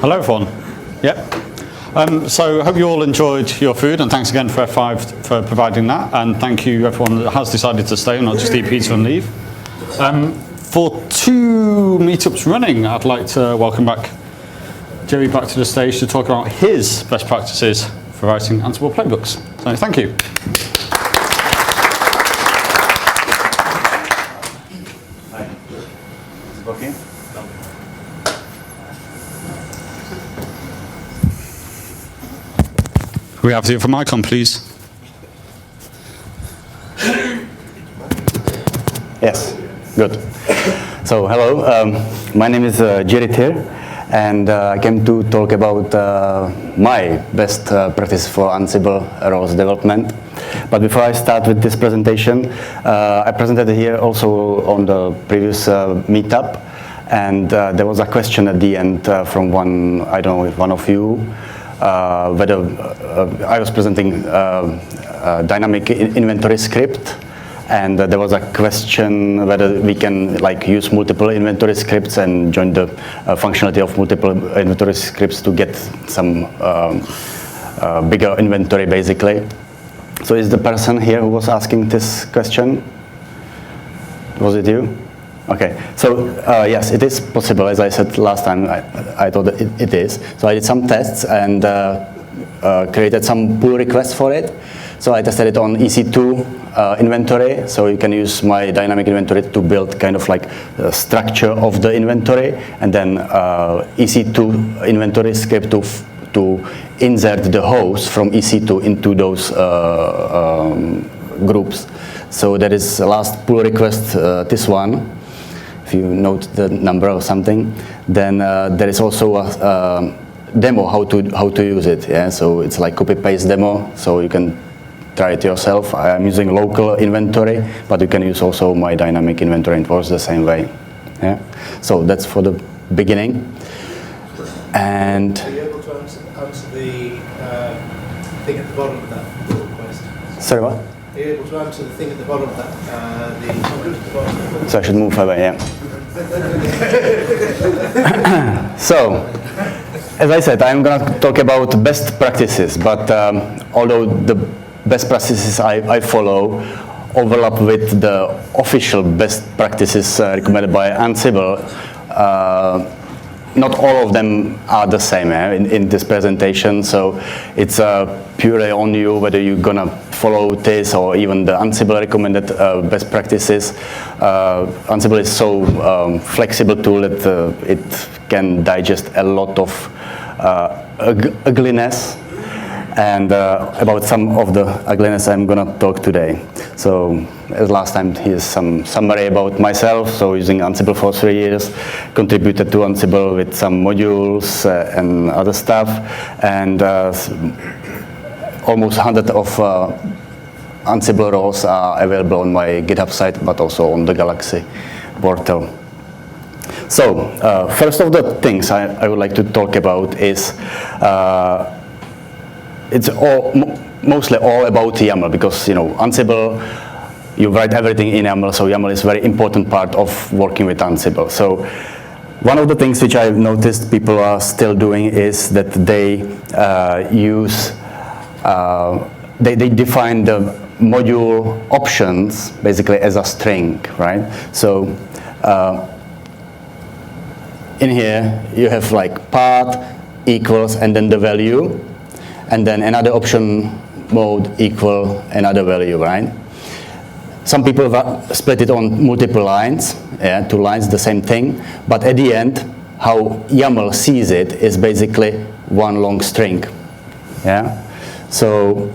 Hello, everyone. So I hope you all enjoyed your food, and thanks again for F5 for providing that, and thank you everyone that has decided to stay, not just eat pizza and leave. For 2 meetups running, I'd like to welcome back Jiri back to the stage to talk about his best practices for writing Ansible playbooks. So thank you. Hi. Is it working? We have the other mic on, please. Yes, good. So hello, my name is Jiri Tyr, and I came to talk about my best practice for Ansible roles development. But before I start with this presentation, I presented here also on the previous meetup, and there was a question at the end from one of you, whether I was presenting dynamic inventory script, and there was a question whether we can use multiple inventory scripts and join the functionality of multiple inventory scripts to get some bigger inventory, basically. So is the person here who was asking this question? Was it you? Okay, so yes, it is possible. As I said last time, I thought that it is. So I did some tests and created some pull requests for it. So I tested it on EC2 inventory. So you can use my dynamic inventory to build kind of like the structure of the inventory, and then EC2 inventory script to insert the host from EC2 into those groups. So that is the last pull request, this one. If you note the number or something, then there is also a demo how to use it. Yeah, so it's like copy-paste demo, so you can try it yourself. I'm using local inventory, but you can use also my dynamic inventory. It works the same way. Yeah, so that's for the beginning. And are you able to answer the thing at the bottom of that pull request? Sorry, what? Are you able to answer the thing at the bottom of that? The comment at the bottom. So I should move away, yeah. So, as I said, I'm going to talk about best practices, but although the best practices I follow overlap with the official best practices recommended by Ansible, not all of them are the same in this presentation, so it's purely on you whether you're gonna follow this or even the Ansible recommended best practices. Ansible is so flexible tool that it can digest a lot of ugliness, and about some of the ugliness I'm gonna talk today. So as last time, here's some summary about myself. So using Ansible for 3 years, contributed to Ansible with some modules and other stuff, and almost 100 of Ansible roles are available on my GitHub site, but also on the Galaxy portal. So first of the things I would like to talk about is it's mostly all about YAML, because Ansible, you write everything in YAML, so YAML is a very important part of working with Ansible. So one of the things which I've noticed people are still doing is that they they define the module options basically as a string, right? So in here you have like path equals and then the value, and then another option mode equal another value, right? Some people split it on multiple lines, 2 lines, the same thing, but at the end, how YAML sees it is basically one long string, yeah? So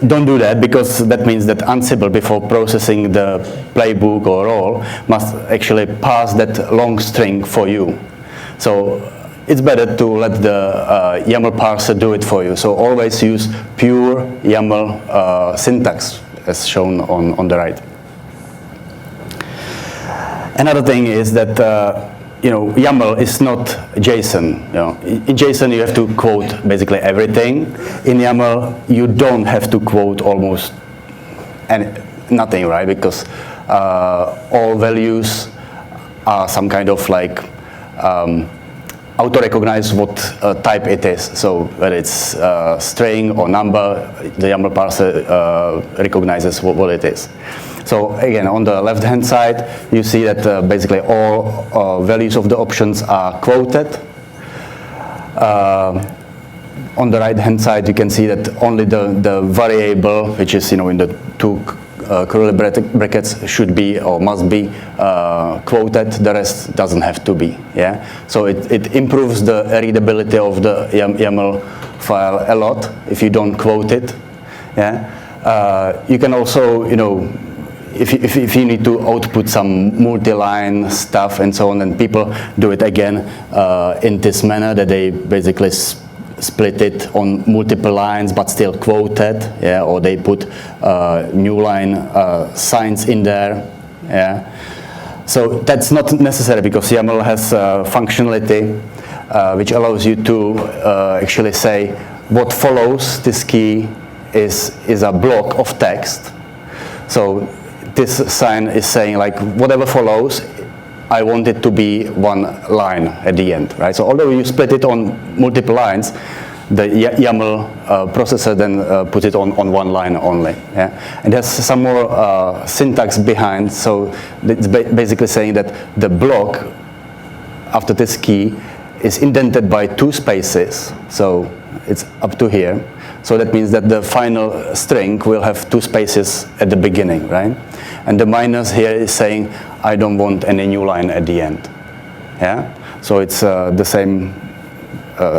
don't do that, because that means that Ansible, before processing the playbook or role, must actually pass that long string for you. So it's better to let the YAML parser do it for you. So always use pure YAML syntax, as shown on the right. Another thing is that YAML is not JSON. In JSON you have to quote basically everything. In YAML you don't have to quote almost nothing, right? Because all values are some kind of like auto-recognize what type it is. So whether it's string or number, the YAML parser recognizes what it is. So again, on the left-hand side, you see that basically all values of the options are quoted. On the right-hand side, you can see that only the variable, which is in the two curly brackets, should be or must be quoted. The rest doesn't have to be. Yeah. So it improves the readability of the YAML file a lot if you don't quote it. Yeah. You can also, if you need to output some multi-line stuff and so on, then people do it again in this manner, that they basically split it on multiple lines but still quoted, yeah, or they put new line signs in there. Yeah. So that's not necessary, because YAML has functionality which allows you to actually say what follows this key is a block of text. So this sign is saying, like, whatever follows, I want it to be one line at the end, right? So although you split it on multiple lines, the YAML processor then puts it on one line only. Yeah? And there's some more syntax behind, so it's basically saying that the block after this key is indented by 2 spaces, so it's up to here. So that means that the final string will have 2 spaces at the beginning, right? And the minus here is saying, I don't want any new line at the end. Yeah? So it's the same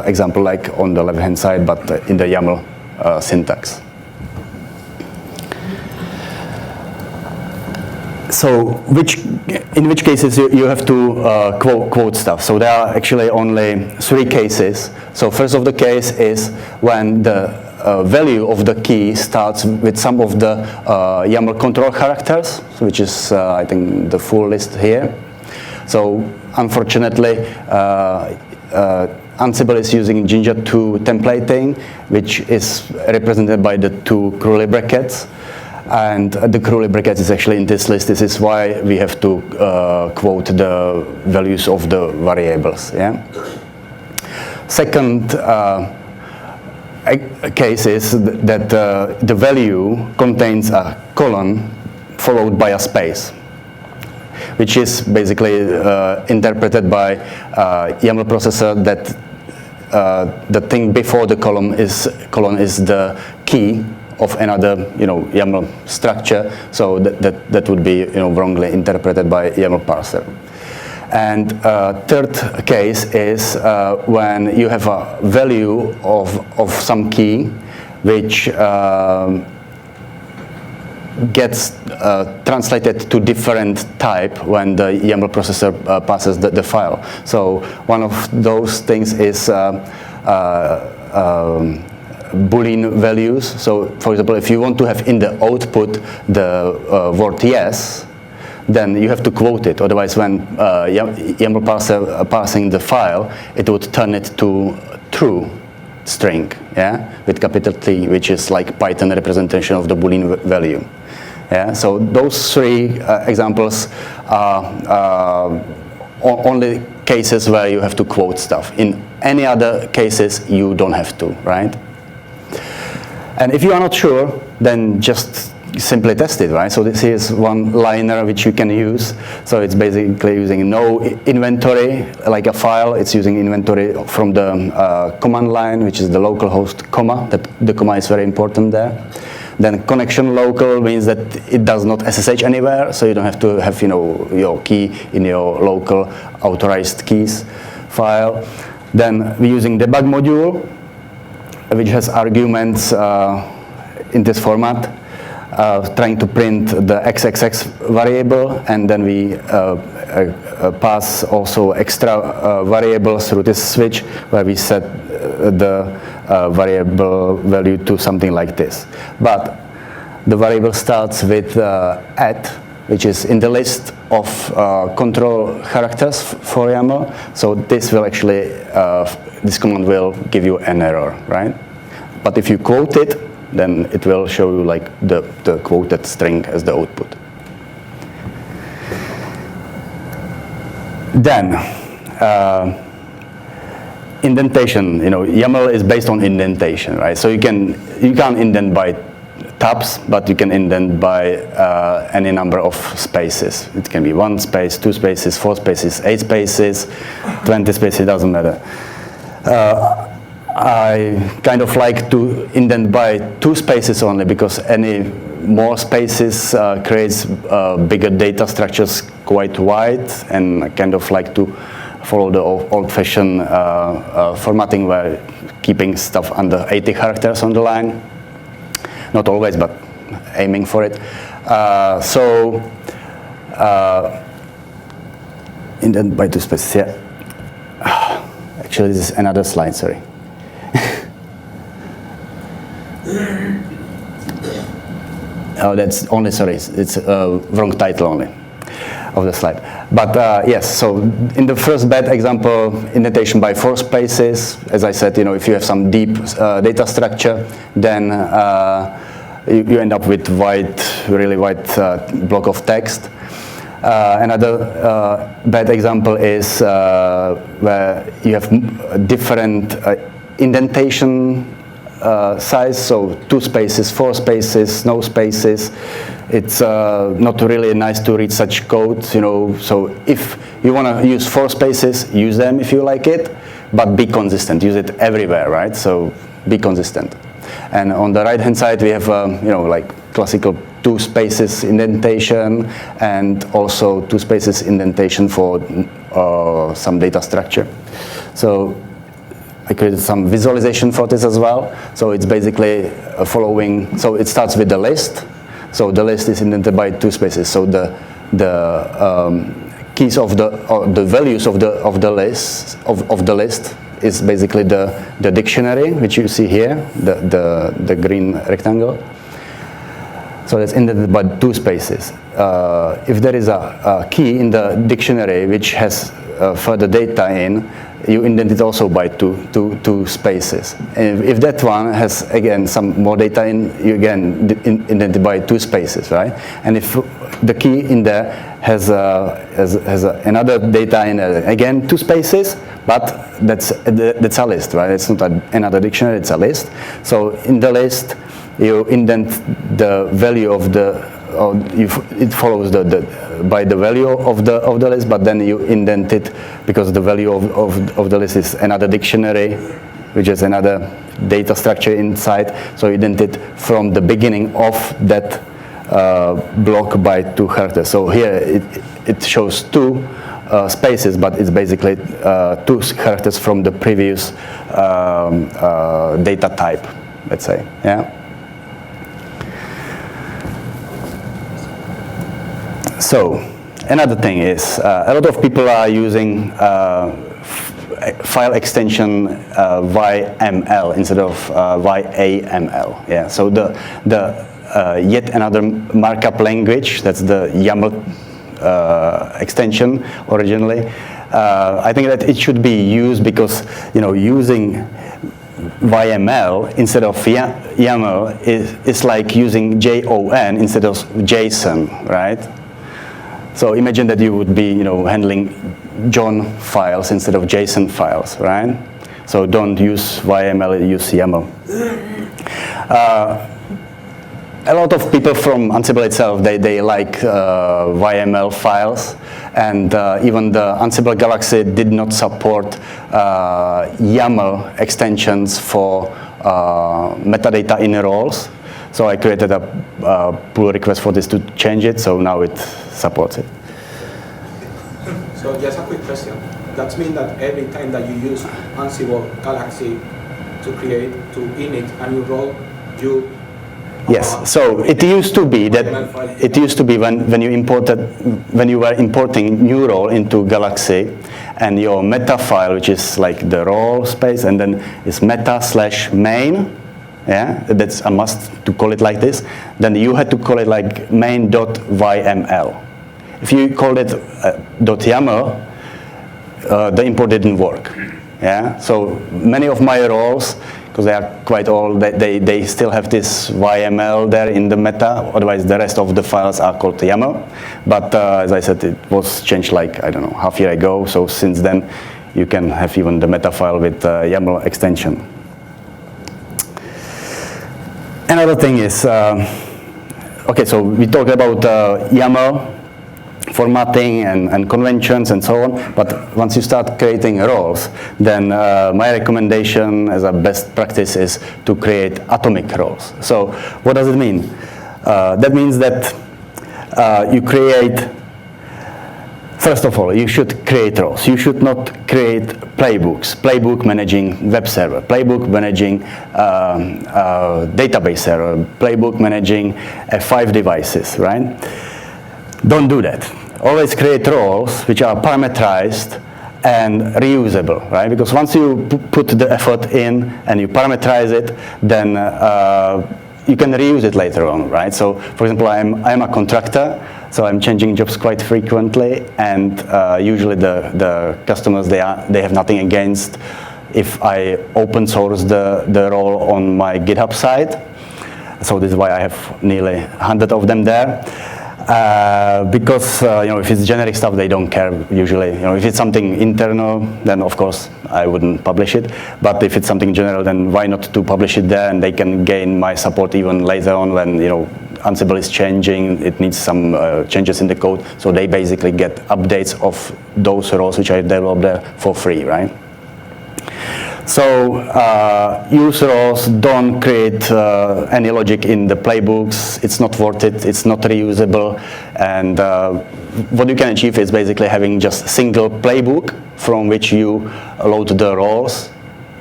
example like on the left-hand side, but in the YAML syntax. So in which cases you have to quote stuff? So there are actually only 3 cases. So first of the case is when the value of the key starts with some of the YAML control characters, which is I think the full list here. So unfortunately, Ansible is using Jinja 2 templating, which is represented by the 2 curly brackets. And the curly brackets is actually in this list. This is why we have to quote the values of the variables. Yeah. Second case is that the value contains a colon followed by a space, which is basically interpreted by YAML processor that the thing before the colon is the key of another YAML structure, so that would be wrongly interpreted by YAML parser. And third case is when you have a value of some key which gets translated to different type when the YAML processor passes the file. So one of those things is Boolean values. So for example, if you want to have in the output the word yes, then you have to quote it. Otherwise, when YAML parser parsing the file, it would turn it to true string, yeah, with capital T, which is like Python representation of the Boolean value. Yeah, so those 3 examples are only cases where you have to quote stuff. In any other cases, you don't have to, right? And if you are not sure, then just simply test it, right? So this is one liner which you can use. So it's basically using no inventory, like a file. It's using inventory from the command line, which is the localhost comma. The comma is very important there. Then connection local means that it does not SSH anywhere, so you don't have to have your key in your local authorized keys file. Then we're using debug module, which has arguments in this format, trying to print the XXX variable, and then we pass also extra variables through this switch, where we set the variable value to something like this. But the variable starts with at, which is in the list of control characters for YAML. So this will actually, this command will give you an error, right? But if you quote it, then it will show you like the quoted string as the output. Then indentation, YAML is based on indentation, right? So you can't indent by tabs, but you can indent by any number of spaces. It can be 1 space, 2 spaces, 4 spaces, 8 spaces, 20 spaces, it doesn't matter. I kind of like to indent by 2 spaces only, because any more spaces creates bigger data structures quite wide, and I kind of like to follow the old-fashioned formatting where keeping stuff under 80 characters on the line. Not always, but aiming for it. Indent by 2 spaces, yeah. Actually, this is another slide, sorry. Oh, that's only, sorry, it's wrong title only of the slide. But yes, so in the first bad example, indentation by 4 spaces, as I said, if you have some deep data structure, then you end up with really wide block of text. Another bad example is where you have different indentation size, so 2 spaces, 4 spaces, no spaces. It's not really nice to read such code, so if you want to use 4 spaces, use them if you like it, but be consistent, use it everywhere, right? So be consistent. And on the right hand side we have like classical 2 spaces indentation, and also 2 spaces indentation for some data structure. So I created some visualization for this as well. So it's basically following, so it starts with the list. So the list is indented by 2 spaces. So the keys of the values of the list is basically the dictionary, which you see here, the green rectangle. So that's indented by 2 spaces. If there is a key in the dictionary which has further data in, you indent it also by two spaces. And if that one has, again, some more data in, you again indent it by 2 spaces, right? And if the key in there has another data in, again, 2 spaces, but that's a list, right? It's not another dictionary, it's a list. So in the list, you indent the value of it follows by the value of the list, but then you indent it because the value of the list is another dictionary, which is another data structure inside. So you indent it from the beginning of that block by 2 characters. So here it shows 2 spaces, but it's basically 2 characters from the previous data type, let's say. Yeah. So another thing is a lot of people are using file extension YAML instead of YAML. Yeah. So the yet another markup language, that's the YAML extension originally. I think that it should be used because using YAML instead of YAML is like using JON instead of JSON, right? So imagine that you would be, handling JON files instead of JSON files, right? So don't use YAML, use YAML. A lot of people from Ansible itself, they like YAML files, and even the Ansible Galaxy did not support YAML extensions for metadata in roles. So I created a pull request for this to change it, so now it supports it. So just a quick question. That means that every time that you use Ansible Galaxy to init a new role, you Yes, so it used to be that when you were importing new role into Galaxy, and your meta file, which is like the role space, and then it's meta/main. Yeah, that's a must to call it like this. Then you had to call it like main.yml. If you called it .yaml, the import didn't work. Yeah, so many of my roles, because they are quite old, they still have this YML there in the meta. Otherwise, the rest of the files are called YAML. But as I said, it was changed like, I don't know, half a year ago. So since then, you can have even the meta file with YAML extension. Another thing is, okay, so we talked about YAML, formatting and conventions and so on, but once you start creating roles, then my recommendation as a best practice is to create atomic roles. So what does it mean? That means that you create, first of all, you should create roles. You should not create playbooks, playbook managing web server, playbook managing database server, playbook managing F5 devices, right? Don't do that. Always create roles which are parameterized and reusable, right? Because once you put the effort in and you parameterize it, then you can reuse it later on, right? So, for example, I'm a contractor, so I'm changing jobs quite frequently, and usually the customers, they have nothing against if I open source the role on my GitHub site. So this is why I have nearly 100 of them there. Because if it's generic stuff, they don't care usually. If it's something internal, then of course I wouldn't publish it. But if it's something general, then why not to publish it there, and they can gain my support even later on when Ansible is changing. It needs some changes in the code, so they basically get updates of those roles which I developed there for free, right? So use roles, don't create any logic in the playbooks. It's not worth it, it's not reusable, and what you can achieve is basically having just a single playbook from which you load the roles,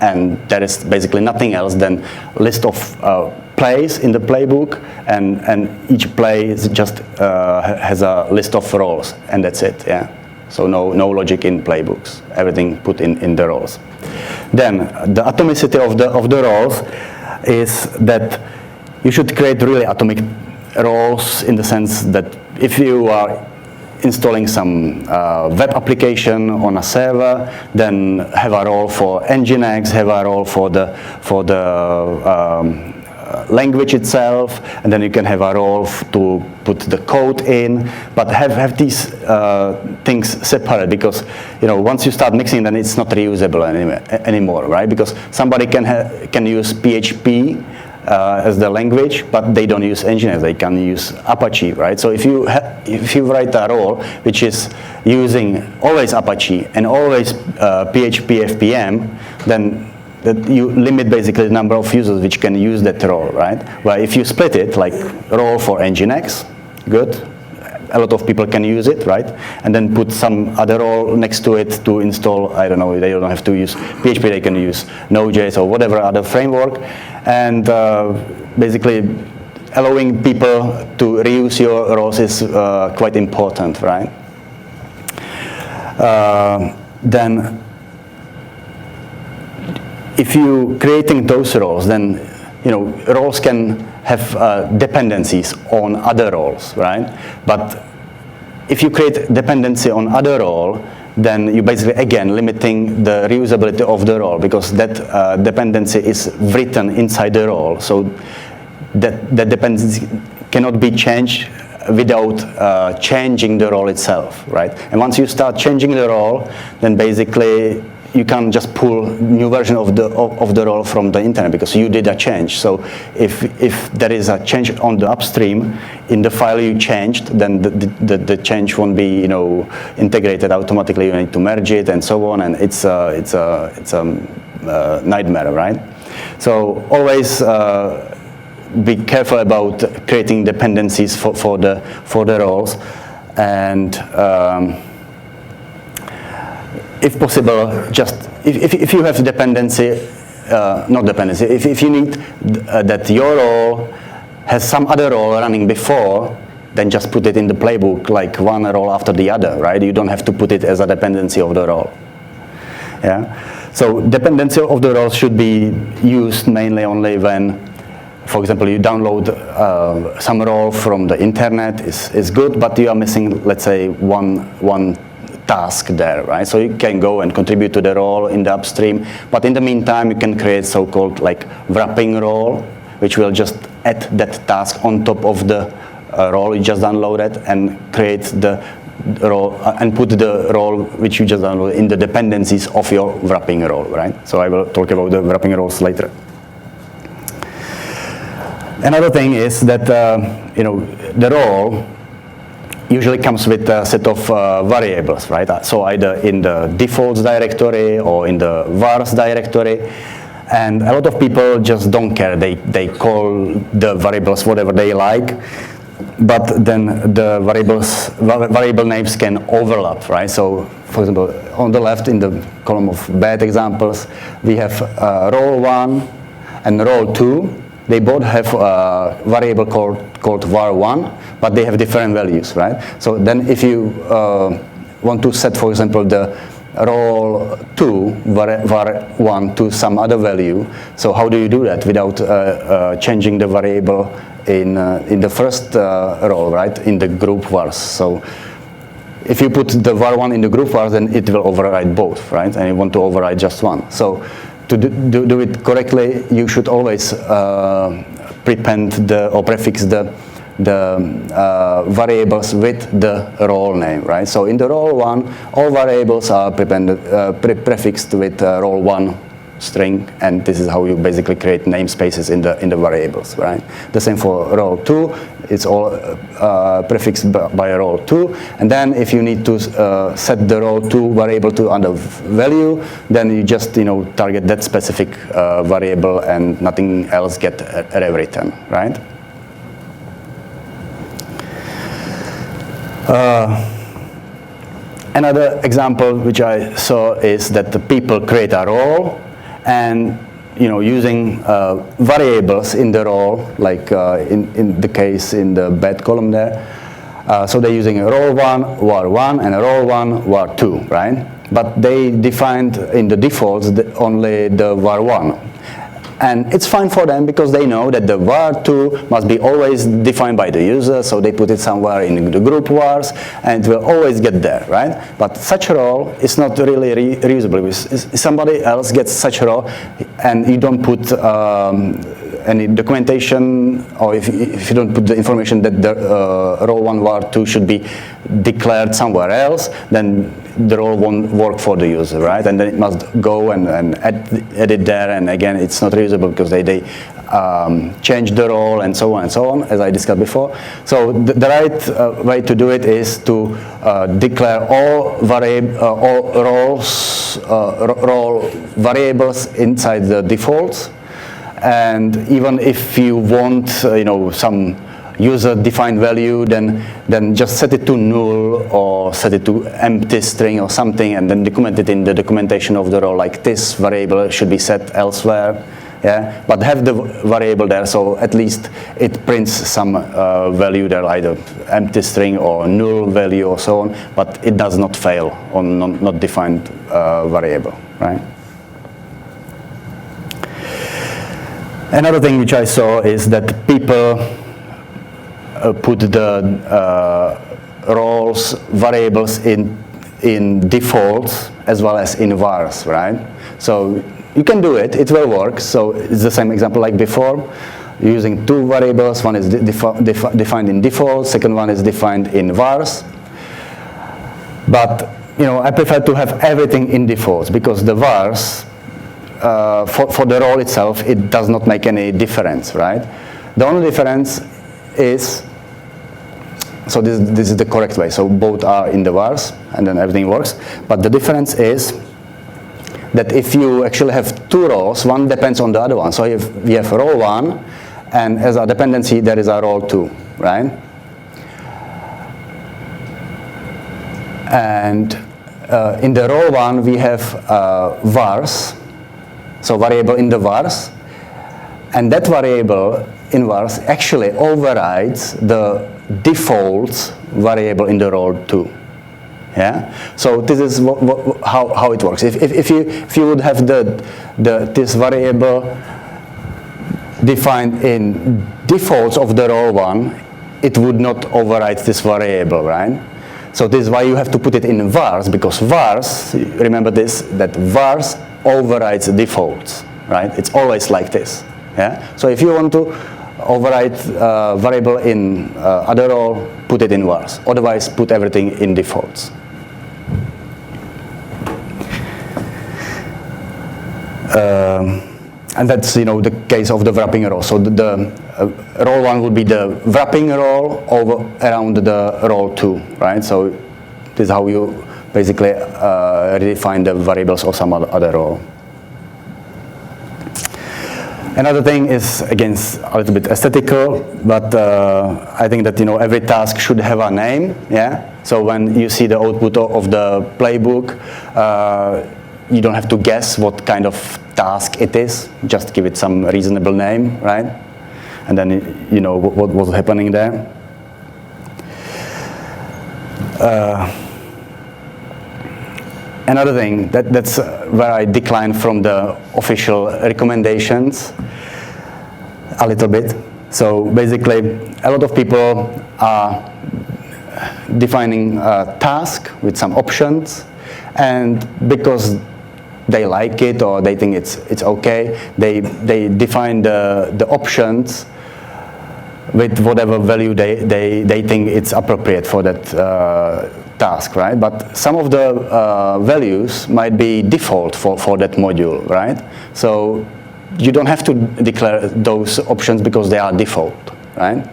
and there is basically nothing else than a list of plays in the playbook, and each play is just has a list of roles, and that's it, yeah. So no logic in playbooks, everything put in the roles. Then the atomicity of the roles is that you should create really atomic roles in the sense that if you are installing some web application on a server, then have a role for Nginx, have a role for the language itself, and then you can have a role to put the code in, but have these things separate, because once you start mixing, then it's not reusable anymore, right? Because somebody can use PHP as the language, but they don't use Nginx, they can use Apache, right? So if you write a role which is using always Apache and always PHP FPM, then that you limit basically the number of users which can use that role, right? Well, if you split it, like role for Nginx, good, a lot of people can use it, right? And then put some other role next to it to install, I don't know, they don't have to use PHP, they can use Node.js or whatever other framework, and basically allowing people to reuse your roles is quite important, right? Then if you creating those roles, then roles can have dependencies on other roles, right? But if you create dependency on other role, then you basically again limiting the reusability of the role, because that dependency is written inside the role, so that dependency cannot be changed without changing the role itself, right? And once you start changing the role, then basically you can't just pull new version of the role from the internet, because you did a change. So if there is a change on the upstream in the file you changed, then the change won't be integrated automatically. You need to merge it and so on, and it's a nightmare, right? So always be careful about creating dependencies for the roles, and if possible, just if you have dependency, not dependency, if you need that your role has some other role running before, then just put it in the playbook, like one role after the other, right? You don't have to put it as a dependency of the role. Yeah. So dependency of the role should be used mainly only when, for example, you download some role from the internet is good, but you are missing, let's say, one task there, right? So you can go and contribute to the role in the upstream, but in the meantime you can create so-called like wrapping role, which will just add that task on top of the role you just downloaded and create the role and put the role which you just downloaded in the dependencies of your wrapping role, right? So I will talk about the wrapping roles later. Another thing is that the role usually comes with a set of variables, right? So either in the defaults directory or in the vars directory. And a lot of people just don't care. They call the variables whatever they like, but then the variable names can overlap, right? So, for example, on the left in the column of bad examples, we have role1 and role2. They both have a variable called var1, but they have different values, right? So then if you want to set, for example, the role2 var1 to some other value, so how do you do that without changing the variable in the first role, right, in the group vars? So if you put the var1 in the group vars, then it will override both, right? And you want to override just one. So to do it correctly, you should always prepend or prefix the variables with the role name, right? So in the role1, all variables are prefixed with role1 string, and this is how you basically create namespaces in the variables, right? The same for role2, it's all prefixed by role2, and then if you need to set the role2 variable to another value, then you just target that specific variable and nothing else get rewritten, right? Another example which I saw is that the people create a role and using variables in the role, like in the case in the bad column there. So they're using role1 var1 and role1 var2, right? But they defined in the defaults only the var1. And it's fine for them because they know that the var2 must be always defined by the user, so they put it somewhere in the group vars, and it will always get there, right? But such a role is not really reusable. If somebody else gets such a role, and you don't put any documentation, or if you don't put the information that the role1 var2 should be declared somewhere else, then the role won't work for the user, right? And then it must go and edit there, and again, it's not reusable because they change the role and so on, as I discussed before. So the right way to do it is to declare all role variables inside the defaults, and even if you want, some user-defined value, then just set it to null or set it to empty string or something, and then document it in the documentation of the role, like this variable should be set elsewhere, yeah? But have the variable there, so at least it prints some value there, either empty string or null value or so on, but it does not fail on not defined variable, right? Another thing which I saw is that people put the roles variables in defaults as well as in vars, right? So you can do it, it will work. So it's the same example like before, using two variables. One is defined in default, second one is defined in vars. But I prefer to have everything in defaults, because the vars for the role itself, it does not make any difference, right? The only difference is, so this is the correct way, so both are in the vars and then everything works, but the difference is that if you actually have two roles, one depends on the other one. So if we have role 1, and as a dependency there is a role 2, right? And in the role 1 we have vars, so variable in the vars, and that variable in vars actually overrides the default variable in the role 2. Yeah. So this is how it works. If you would have this variable defined in defaults of the role 1, it would not override this variable, right? So this is why you have to put it in vars, because vars, remember this, that vars overrides defaults, right? It's always like this. Yeah. So if you want to override variable in other role, put it in vars. Otherwise, put everything in defaults. And that's the case of the wrapping role. So the role 1 would be the wrapping role around the role 2, right? So this is how you basically redefine the variables of some other role. Another thing is, again, a little bit aesthetical, but I think that every task should have a name. Yeah. So when you see the output of the playbook, you don't have to guess what kind of task it is. Just give it some reasonable name, right? And then you know what's happening there. Another thing, that's where I decline from the official recommendations a little bit. So basically, a lot of people are defining a task with some options, and because they like it or they think it's okay, they define the options with whatever value they think it's appropriate for that task, right? But some of the values might be default for that module, right? So you don't have to declare those options because they are default, right?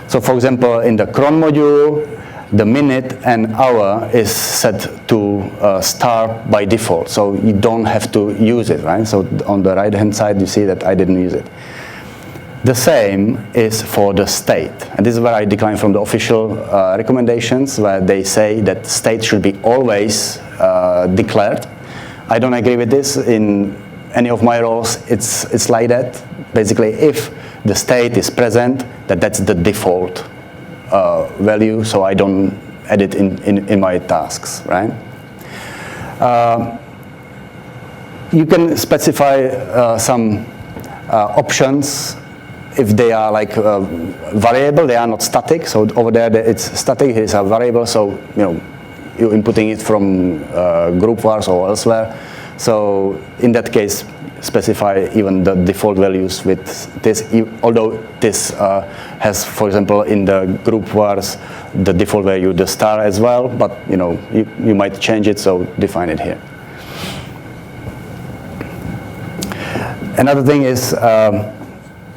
So for example, in the cron module, the minute and hour is set to start by default, so you don't have to use it, right? So on the right-hand side, you see that I didn't use it. The same is for the state, and this is where I decline from the official recommendations, where they say that state should be always declared. I don't agree with this. In any of my roles, it's like that. Basically, if the state is present, that's the default value, so I don't add it in my tasks, right? You can specify some options if they are like variable, they are not static. So over there it's static, it's a variable, so you're inputting it from group vars or elsewhere. So in that case, specify even the default values with this, although this has, for example, in the group vars, the default value, the star as well, but you might change it, so define it here. Another thing is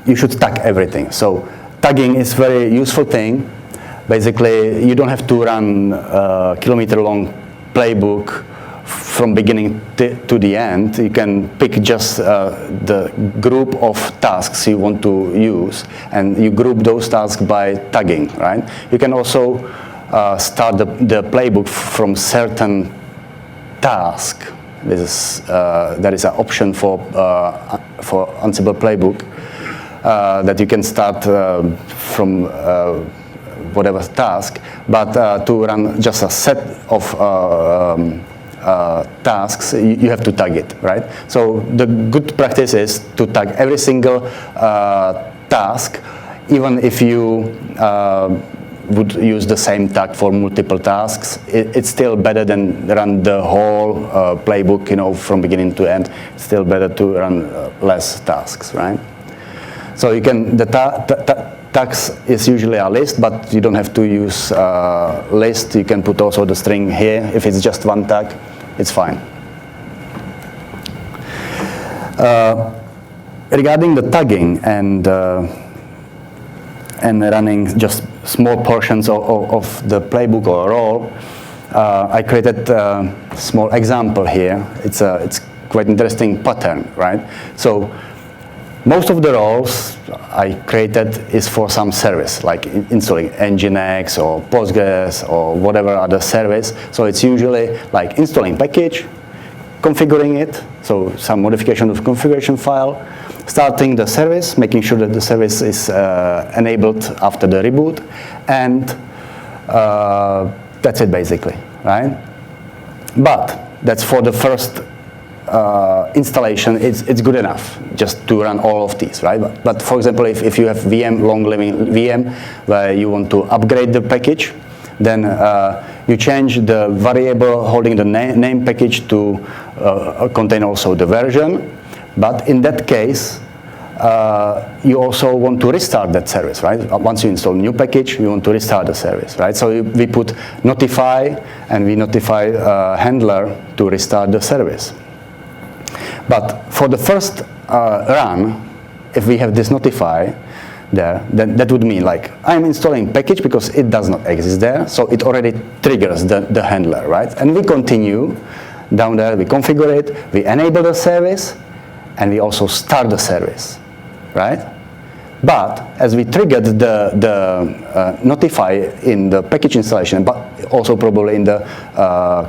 you should tag everything. So tagging is a very useful thing. Basically, you don't have to run a kilometer-long playbook from beginning to the end. You can pick just the group of tasks you want to use, and you group those tasks by tagging, right? You can also start the playbook from certain task. There is an option for Ansible playbook that you can start from whatever task, but to run just a set of tasks, you have to tag it, right? So the good practice is to tag every single task, even if you would use the same tag for multiple tasks. It's still better than run the whole playbook, from beginning to end. It's still better to run less tasks, right? So you can, the tags is usually a list, but you don't have to use list. You can put also the string here. If it's just one tag, it's fine. Regarding the tagging and running just small portions of the playbook or role, I created a small example here. It's quite interesting pattern, right? So most of the roles I created is for some service, like installing Nginx or Postgres or whatever other service. So it's usually like installing package, configuring it, so some modification of configuration file, starting the service, making sure that the service is enabled after the reboot, and that's it basically, right? But that's for the first installation. It's good enough just to run all of these, right? But for example, if you have VM, long-living VM, where you want to upgrade the package, then you change the variable holding the name package to contain also the version. But in that case, you also want to restart that service, right? Once you install a new package, you want to restart the service, right? So we put notify, and we notify handler to restart the service. But for the first run, if we have this notify there, then that would mean like I'm installing package because it does not exist there, so it already triggers the handler, right? And we continue down there, we configure it, we enable the service, and we also start the service, right? But as we triggered the notify in the package installation, but also probably in the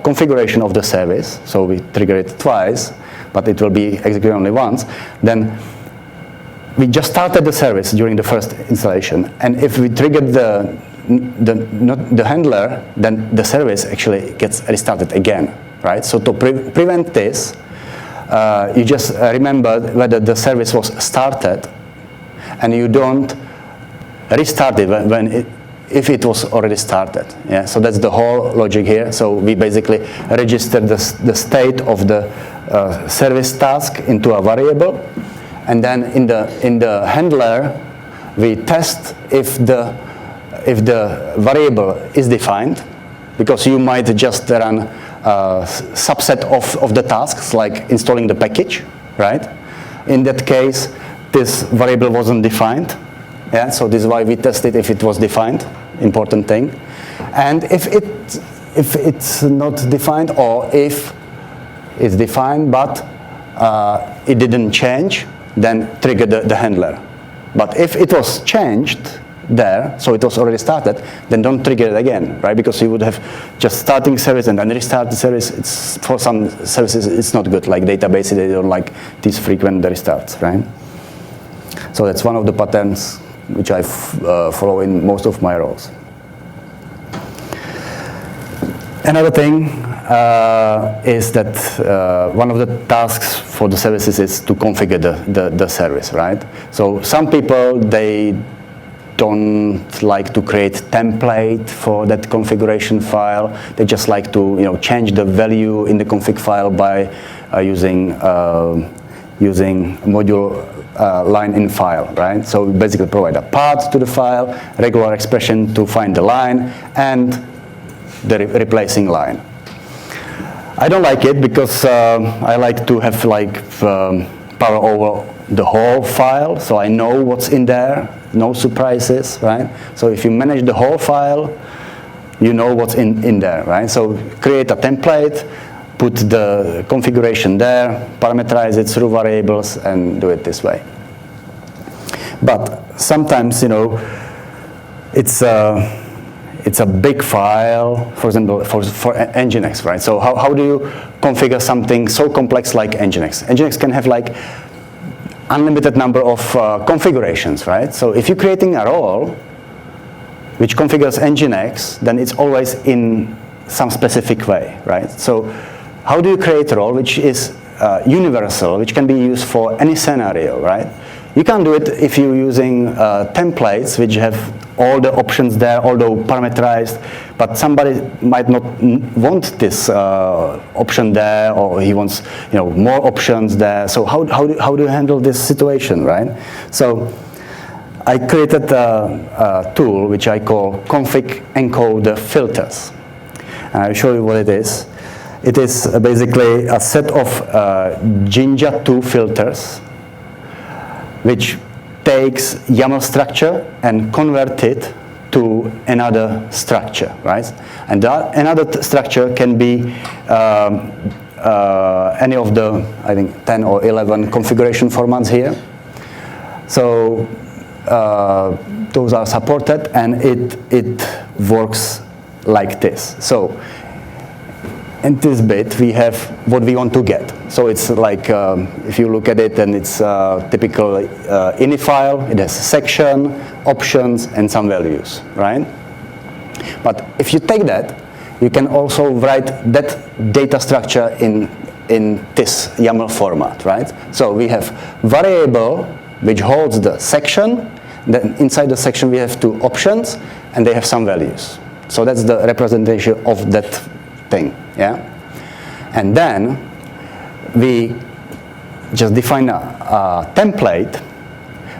configuration of the service, so we trigger it twice, but it will be executed only once, then we just started the service during the first installation, and if we triggered the handler, then the service actually gets restarted again, right? So to prevent this, you just remember whether the service was started, and you don't restart it if it was already started. Yeah, so that's the whole logic here. So we basically register the state of the service task into a variable, and then in the handler we test if the variable is defined, because you might just run a subset of the tasks, like installing the package, right? In that case, this variable wasn't defined. Yeah, so this is why we tested if it was defined, important thing. And if it's not defined, or if it's defined but it didn't change, then trigger the handler. But if it was changed there, so it was already started, then don't trigger it again, right? Because you would have just starting service and then restart the service. It's, for some services, it's not good, like databases, they don't like these frequent restarts, right? So that's one of the patterns which I follow in most of my roles. Another thing is that one of the tasks for the services is to configure the service, right? So some people, they don't like to create template for that configuration file. They just like to change the value in the config file by using module line in file, right? So we basically provide a path to the file, regular expression to find the line, and the replacing line. I don't like it because I like to have power over the whole file, so I know what's in there, no surprises, right? So if you manage the whole file, you know what's in there, right? So create a template, put the configuration there, parameterize it through variables, and do it this way. But sometimes, it's a big file, for example, for Nginx, right? So how do you configure something so complex like Nginx? Nginx can have like unlimited number of configurations, right? So if you're creating a role which configures Nginx, then it's always in some specific way, right? So how do you create a role which is universal, which can be used for any scenario, right? You can't do it if you're using templates which have all the options there, although parameterized, but somebody might not want this option there, or he wants more options there. So how do you handle this situation, right? So I created a tool which I call config encoder filters. And I'll show you what it is. It is basically a set of Jinja 2 filters which takes YAML structure and convert it to another structure, right? And that another structure can be any of the, I think, 10 or 11 configuration formats here. So those are supported, and it works like this. So in this bit, we have what we want to get. So it's like, if you look at it, then it's typical ini file. It has section, options, and some values, right? But if you take that, you can also write that data structure in this YAML format, right? So we have variable which holds the section. Then inside the section, we have 2 options, and they have some values. So that's the representation of that thing, yeah? And then we just define a template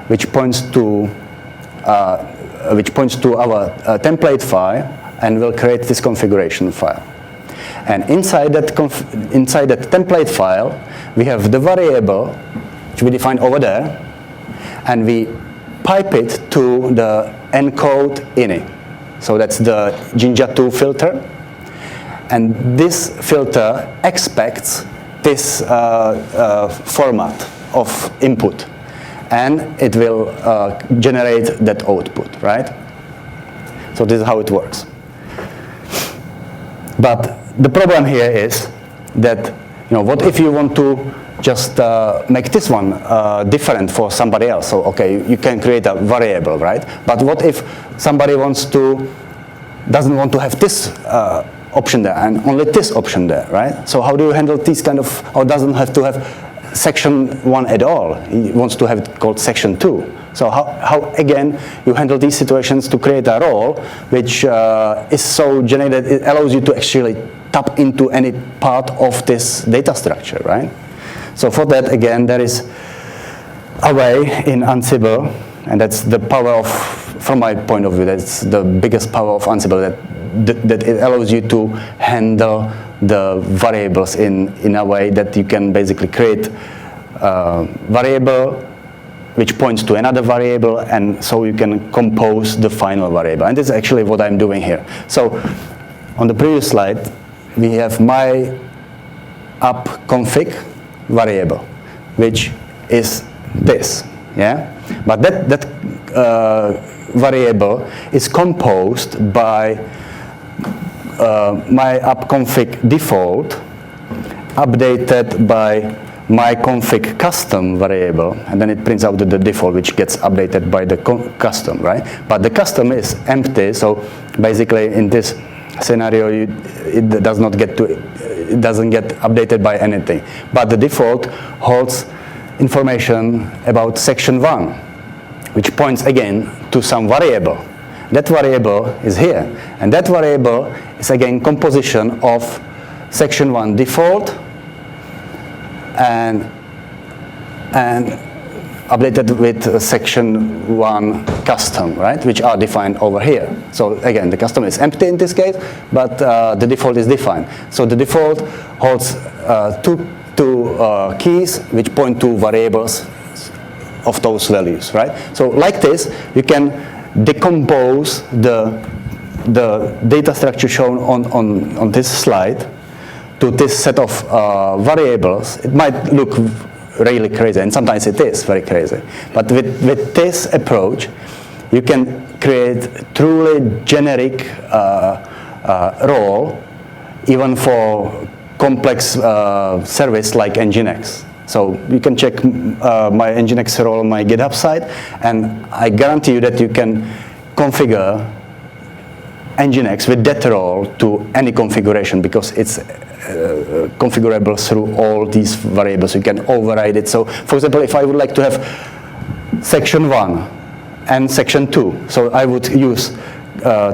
which points to our template file, and will create this configuration file. And inside that template file, we have the variable which we define over there, and we pipe it to the encode ini. So that's the Jinja 2 filter. And this filter expects this format of input, and it will generate that output, right? So this is how it works. But the problem here is that, what if you want to just make this one different for somebody else? So, okay, you can create a variable, right? But what if somebody doesn't want to have this option there and only this option there, right? So how do you handle these kind of, or doesn't have to have section 1 at all? He wants to have it called section 2. So how again, you handle these situations to create a role which is so generated, it allows you to actually tap into any part of this data structure, right? So for that, again, there is a way in Ansible, and that's the power of, from my point of view, that's the biggest power of Ansible, that it allows you to handle the variables in a way that you can basically create a variable which points to another variable, and so you can compose the final variable. And this is actually what I'm doing here. So on the previous slide, we have my app config variable, which is this, yeah? But that variable is composed by my app config default updated by my config custom variable, and then it prints out the default, which gets updated by the custom, right? But the custom is empty, so basically in this scenario it doesn't get updated by anything. But the default holds information about section 1, which points again to some variable. That variable is here, and that variable is again composition of section 1 default and updated with section 1 custom, right, which are defined over here. So again, the custom is empty in this case, but the default is defined. So the default holds two keys which point to variables of those values, right? So like this, you can decompose the data structure shown on this slide to this set of variables. It might look really crazy, and sometimes it is very crazy. But with this approach, you can create truly generic role, even for complex service like Nginx. So you can check my Nginx role on my GitHub site, and I guarantee you that you can configure Nginx with that role to any configuration, because it's configurable through all these variables. You can override it. So for example, if I would like to have section 1 and section 2, so I would use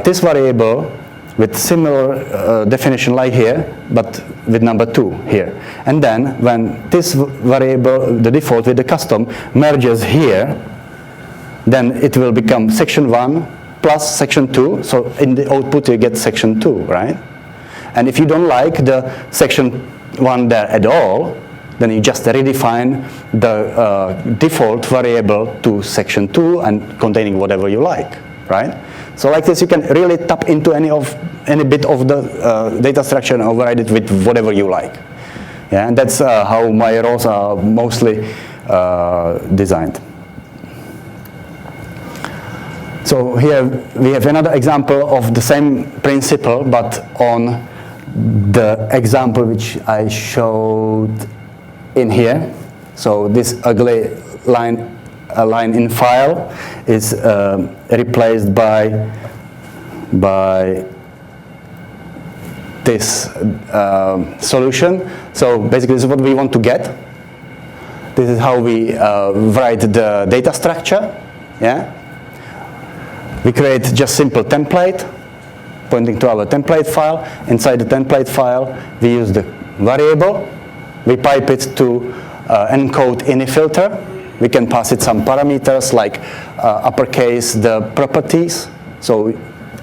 this variable with similar definition like here, but with number 2 here. And then when this variable, the default with the custom, merges here, then it will become section 1 plus section 2. So in the output you get section 2, right? And if you don't like the section 1 there at all, then you just redefine the default variable to section 2 and containing whatever you like, right? So like this, you can really tap into any bit of the data structure and override it with whatever you like. Yeah, and that's how my roles are mostly designed. So here we have another example of the same principle, but on the example which I showed in here. So this ugly line in file is replaced by this solution. So basically this is what we want to get. This is how we write the data structure. Yeah. We create just simple template pointing to our template file. Inside the template file, we use the variable. We pipe it to encode ini filter, we can pass it some parameters like uppercase the properties. So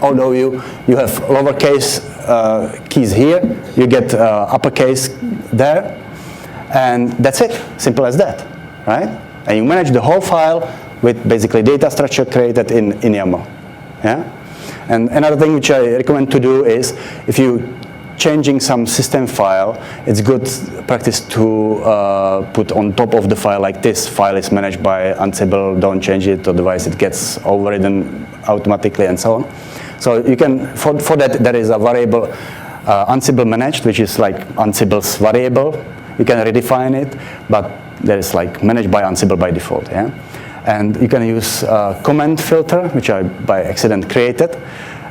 although you have lowercase keys here, you get uppercase there, and that's it, simple as that, right? And you manage the whole file with basically data structure created in YAML, yeah? And another thing which I recommend to do is, if you changing some system file, it's good practice to put on top of the file like this file is managed by Ansible, don't change it, otherwise it gets overridden automatically and so on. So you can, for that, there is a variable Ansible managed, which is like Ansible's variable. You can redefine it, but there is like managed by Ansible by default, yeah? And you can use comment filter, which I by accident created.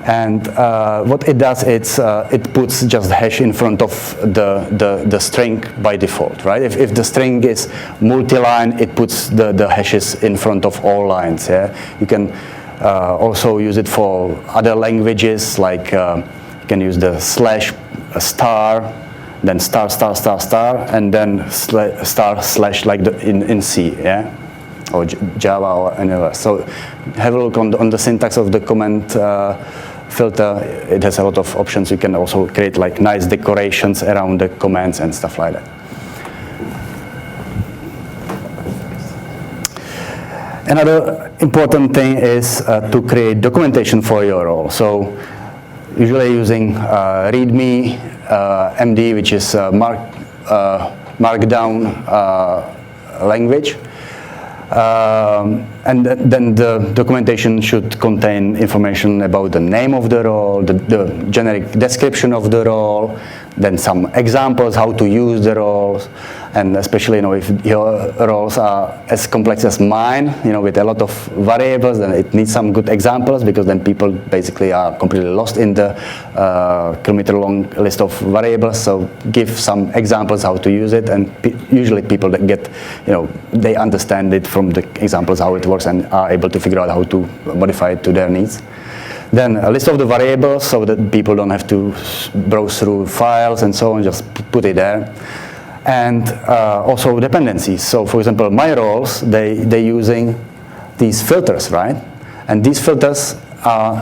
And what it does, it puts just the hash in front of the string by default, right? If the string is multi-line, it puts the hashes in front of all lines, yeah? You can also use it for other languages, like you can use the slash star, then star star star star, and then star slash like in C, yeah, or Java or anywhere. So have a look on the syntax of the comment filter. It has a lot of options. You can also create like nice decorations around the commands and stuff like that. Another important thing is to create documentation for your role. So usually using README, MD, which is markdown language. And then the documentation should contain information about the name of the role, the generic description of the role, then some examples how to use the roles, and especially, if your roles are as complex as mine, with a lot of variables, then it needs some good examples, because then people basically are completely lost in the kilometer-long list of variables. So give some examples how to use it, and usually people that get, they understand it from the examples how it works and are able to figure out how to modify it to their needs. Then a list of the variables so that people don't have to browse through files and so on, just put it there. And also dependencies. So for example, my roles, they're using these filters, right? And these filters are,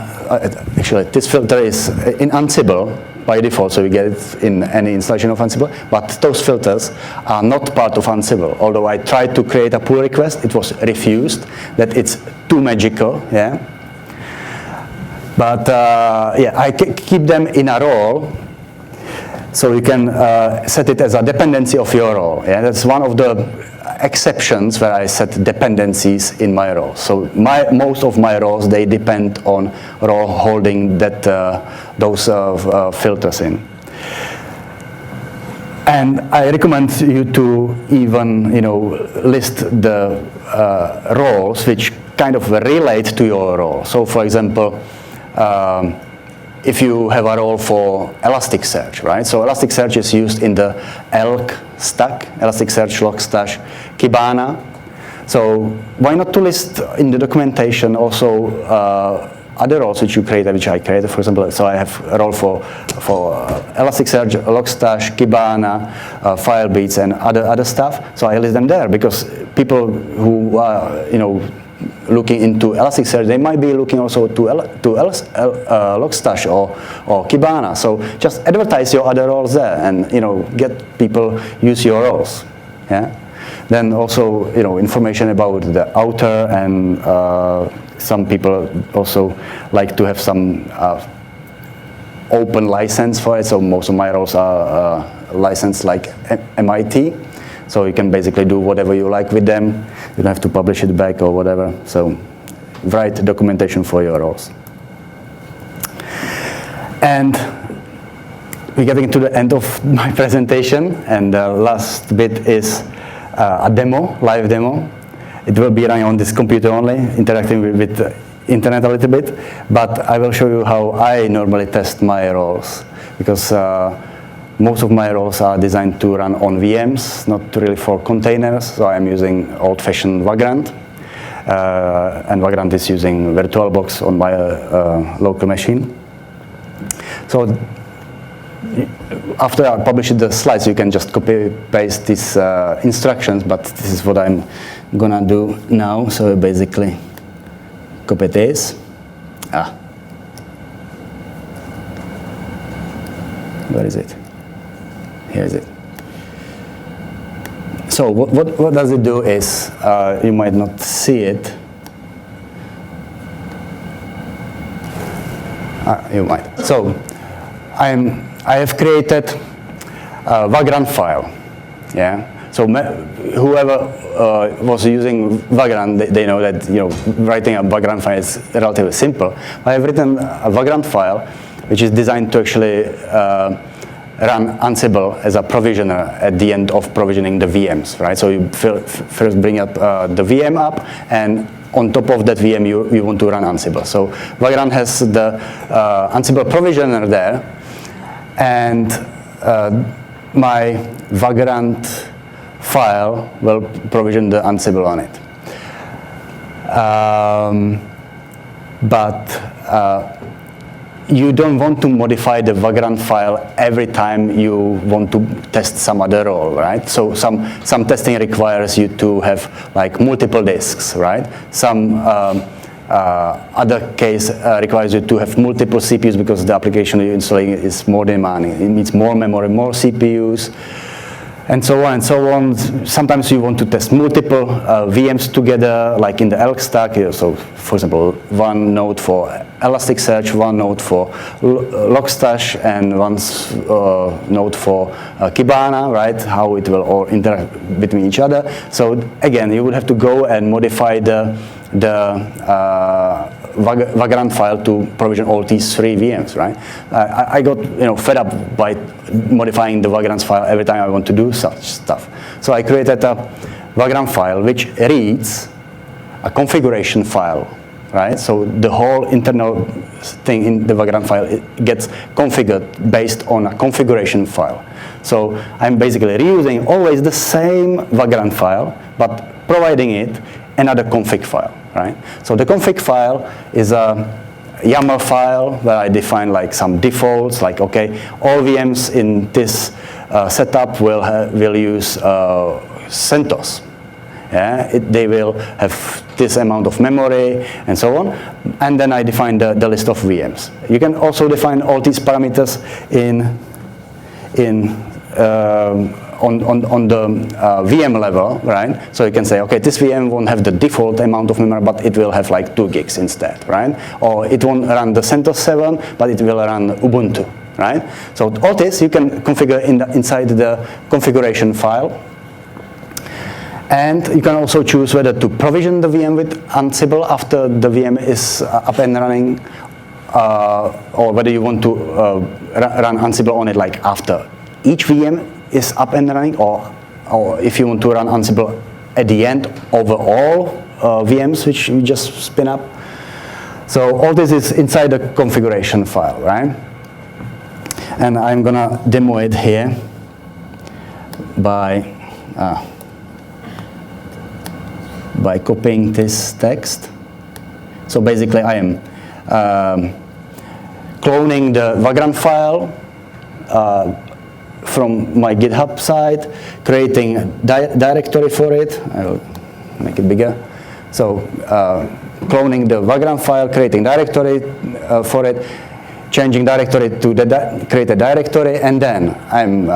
actually this filter is in Ansible by default, so you get it in any installation of Ansible, but those filters are not part of Ansible. Although I tried to create a pull request, it was refused, that it's too magical, yeah? But yeah, I keep them in a role, so you can set it as a dependency of your role. Yeah, that's one of the exceptions where I set dependencies in my role. So most of my roles, they depend on role holding that those filters in. And I recommend you to even list the roles which kind of relate to your role. So for example, if you have a role for Elasticsearch, right? So Elasticsearch is used in the ELK stack, Elasticsearch, Logstash, Kibana. So why not to list in the documentation also other roles which you created, which I created, for example. So I have a role for Elasticsearch, Logstash, Kibana, Filebeats, and other stuff. So I list them there, because people who are looking into Elasticsearch, they might be looking also to Logstash or Kibana. So just advertise your other roles there, and get people use your roles. Yeah. Then also information about the author, and some people also like to have some open license for it. So most of my roles are licensed like MIT. So you can basically do whatever you like with them. You don't have to publish it back or whatever. So write documentation for your roles. And we're getting to the end of my presentation, and the last bit is a demo, live demo. It will be running on this computer only, interacting with the internet a little bit, but I will show you how I normally test my roles, because most of my roles are designed to run on VMs, not really for containers, so I'm using old-fashioned Vagrant, and Vagrant is using VirtualBox on my local machine. So after I publish the slides, you can just copy paste these instructions, but this is what I'm gonna do now. So basically, copy this. Where is it? Here is it. So what does it do is, you might not see it. You might. So I have created a Vagrant file. Yeah. So whoever was using Vagrant, they know that writing a Vagrant file is relatively simple. I have written a Vagrant file, which is designed to actually run Ansible as a provisioner at the end of provisioning the VMs, right? So you first bring up the VM up, and on top of that VM, you want to run Ansible. So Vagrant has the Ansible provisioner there, and my Vagrant file will provision the Ansible on it. You don't want to modify the Vagrant file every time you want to test some other role, right? So some testing requires you to have like multiple disks, right? Some other case requires you to have multiple CPUs because the application you're installing is more demanding. It needs more memory, more CPUs, and so on and so on. Sometimes you want to test multiple VMs together, like in the Elk stack. So, for example, one node for Elasticsearch, one node for Logstash, and one node for Kibana, right? How it will all interact between each other. So again, you would have to go and modify the Vagrant file to provision all these 3 VMs, right? I got fed up by modifying the Vagrant file every time I want to do such stuff. So I created a Vagrant file which reads a configuration file, right? So the whole internal thing in the Vagrant file, it gets configured based on a configuration file. So I'm basically reusing always the same Vagrant file, but providing it another config file, right? So the config file is a YAML file where I define like some defaults, like okay, all VMs in this setup will use CentOS. Yeah, they will have this amount of memory and so on, and then I define the list of VMs. You can also define all these parameters on the VM level, right? So you can say, okay, this VM won't have the default amount of memory, but it will have like 2 gigs instead, right? Or it won't run the CentOS 7, but it will run Ubuntu, right? So all this you can configure inside the configuration file. And you can also choose whether to provision the VM with Ansible after the VM is up and running, or whether you want to run Ansible on it like after each VM is up and running, or if you want to run Ansible at the end over all VMs which you just spin up. So all this is inside the configuration file, right? And I'm gonna demo it here by copying this text. So basically I am cloning the Vagrant file from my GitHub site, creating a directory for it. I'll make it bigger. So cloning the Vagrant file, creating directory for it, changing directory to create a directory, and then I'm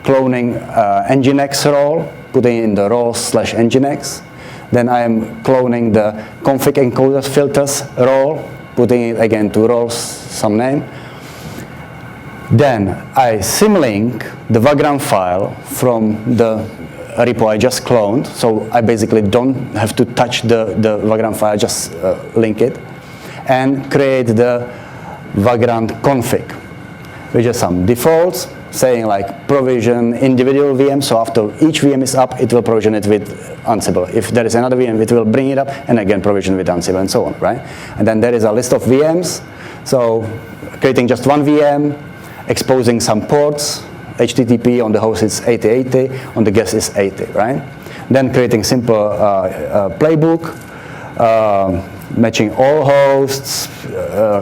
cloning Nginx role, putting in the role/Nginx. Then I am cloning the config encoders filters role, putting it again to roles, some name. Then I symlink the Vagrant file from the repo I just cloned. So I basically don't have to touch the Vagrant file, just link it. And create the Vagrant config, which is some defaults, saying like provision individual VM, so after each VM is up, it will provision it with Ansible. If there is another VM, it will bring it up and again provision with Ansible and so on, right? And then there is a list of VMs, so creating just one VM, exposing some ports, HTTP on the host is 8080, on the guest is 80, right? Then creating simple playbook, matching all hosts,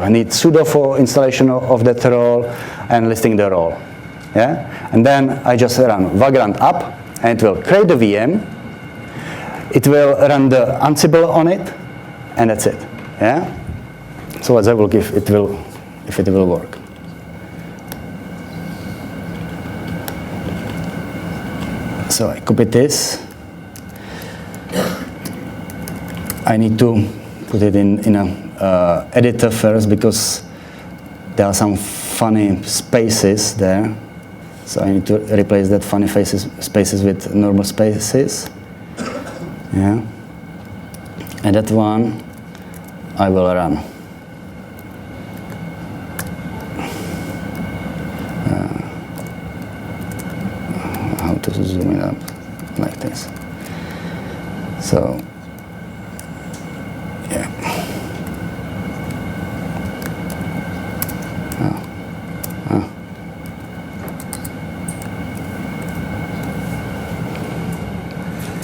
need sudo for installation of that role, and listing the role. Yeah, and then I just run Vagrant up, and it will create the VM. It will run the Ansible on it, and that's it. Yeah. So let's have a look if it will work. So I copy this. I need to put it in a editor first because there are some funny spaces there. So I need to replace that funny spaces with normal spaces. Yeah. And that one I will run. How to zoom it up like this. So, yeah.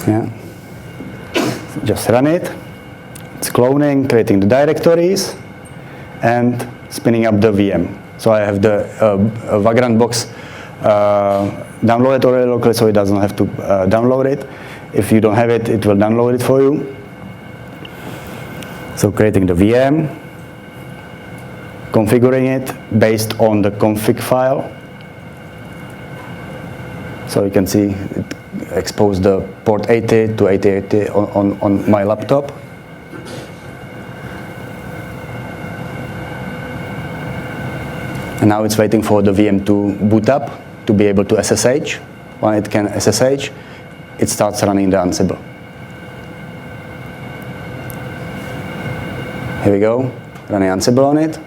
Yeah. Just run it. It's cloning, creating the directories, and spinning up the VM. So I have the Vagrant box downloaded already locally, so it doesn't have to download it. If you don't have it, it will download it for you. So creating the VM, configuring it based on the config file. So you can see it exposed the port 80 to 8080 on my laptop. And now it's waiting for the VM to boot up to be able to SSH. When it can SSH, it starts running the Ansible. Here we go, running Ansible on it.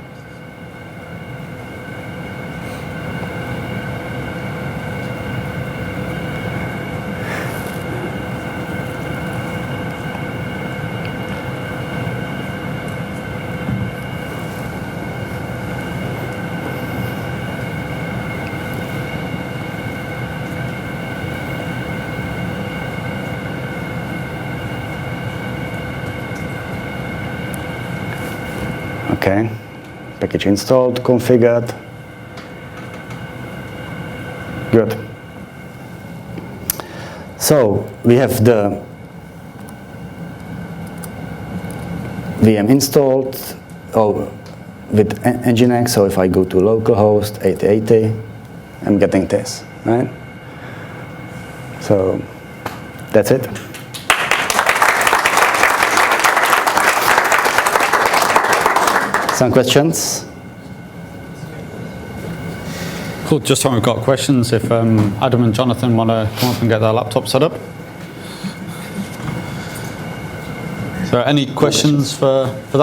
Okay, package installed, configured. Good. So we have the VM installed with Nginx. So if I go to localhost 8080, I'm getting this, right? So that's it. Some questions? Cool, just so we've got questions, if Adam and Jonathan want to come up and get their laptop set up. So any questions for that?